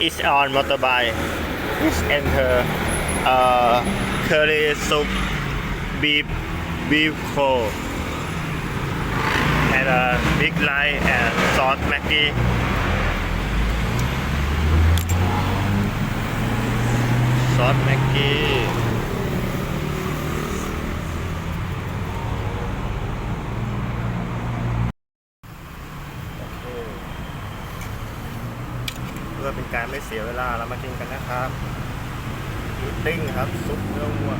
is on motorbike. Please enter curry soup beef cold and a big light and sauce Maggi. Sauce Maggi.เพื่อเป็นการไม่เสียเวลาเรามากินกันนะครับอีติ้งครับซุปเนื้อวัว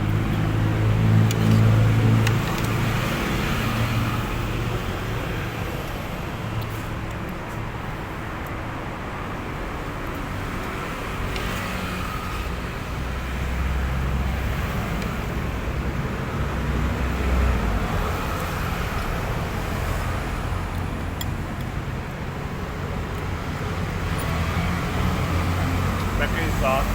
แม็กกี้ซอส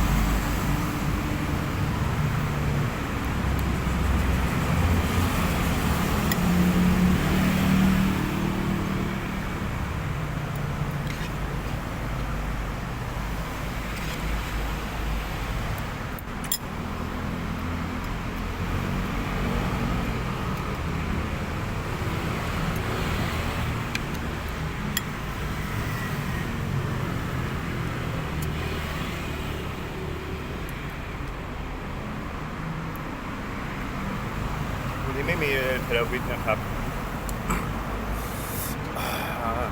วันนี้ไม่มีเทเลวิชนะครับ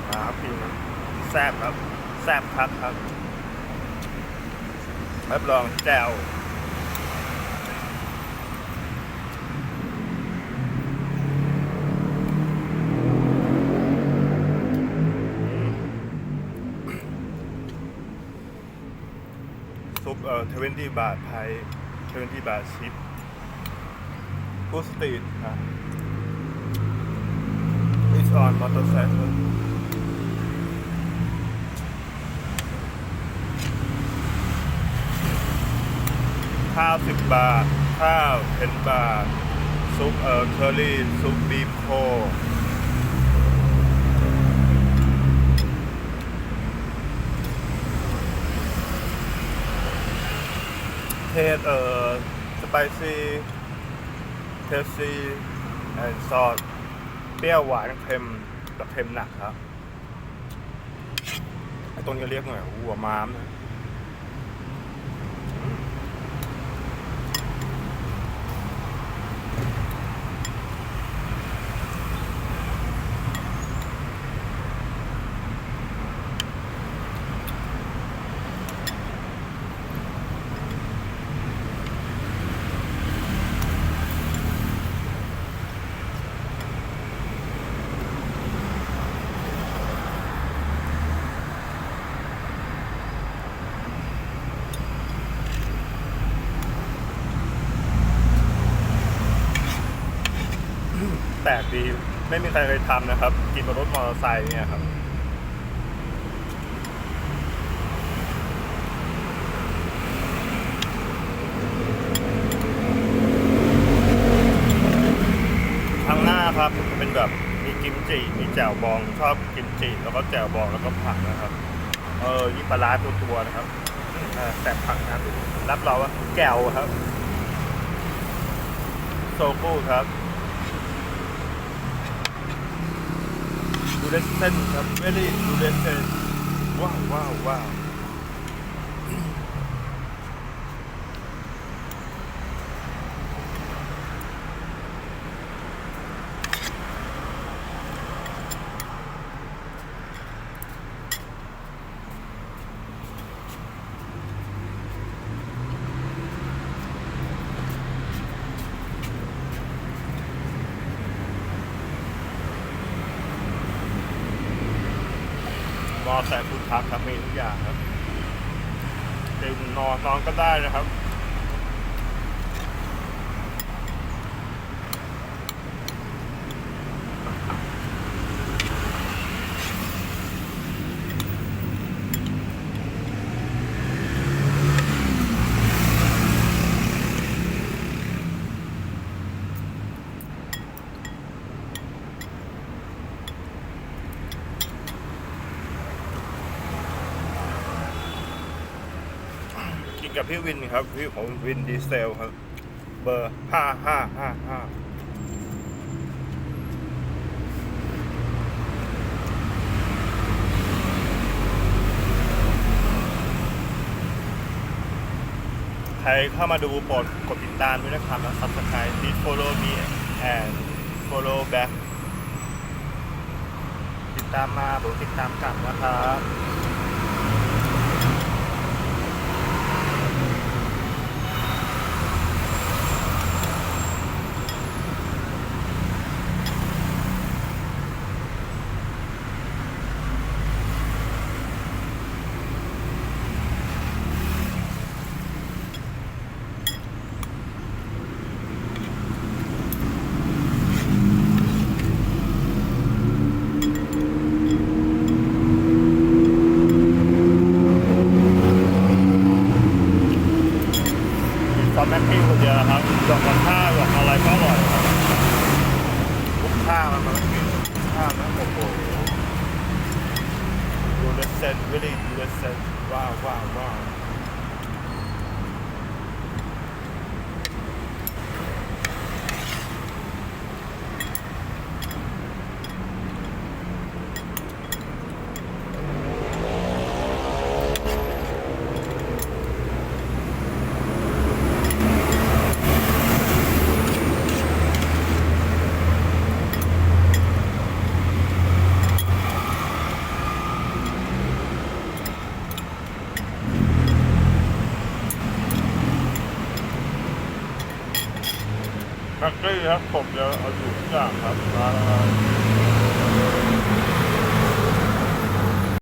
ครับพี่แซ่บครับแซ่บครับรับรองแจ่วซุป20 บาทไทย20 บาทชิปกูสตรีทครับ It's on motorcycle ข้าว10 บาทข้าว10 บาทซุปเคอรี่ซุปบีฟโคเทสสไปซี่เทสซี่แอนด์ซอสเปรี้ยวหวานเค็มแบบเค็มหนักครับไอ้ต้นก็เรียกหน่อยหัวม้ามนะแปลกดีไม่มีใครเคยทำนะครับกินบนรถมอเตอร์ไซค์เนี่ยครับทางหน้าครับเป็นแบบมีกิมจิมีแจ่วบองชอบกิมจิแล้วก็แจ่วบองแล้วก็ผักนะครับยี่ปลาร้าตัวนะครับแต่ผักนะรับเราว่าแจ่วครับโซกุครับดูเดสเซนครับไม่ได้ดูเดสเซนว้าวมอแต่ฟูดทักครับมีทุกอย่างครับดื่มนอนก็ได้นะครับ กับพี่วินครับพี่ของวินดีเซลครับ เบอร์5555ใครเข้ามาดูโปรดกดติดตามด้วยนะครับและ Subscribe please follow me and follow back ติดตามมาผมติดตามกลับนะครับ ซอสแม็กกี้คนเดียวนะครับดอกมะข่าดอกอะไรก็อร่อยครับลูกข้ามันกินข้าวนะโอ้โหดูเลเซนวิลลี่ดูเลเซนว้าวว้าวว้าวแม็กกี้ครับผมจะเอาอยู่ทุกอย่างครับ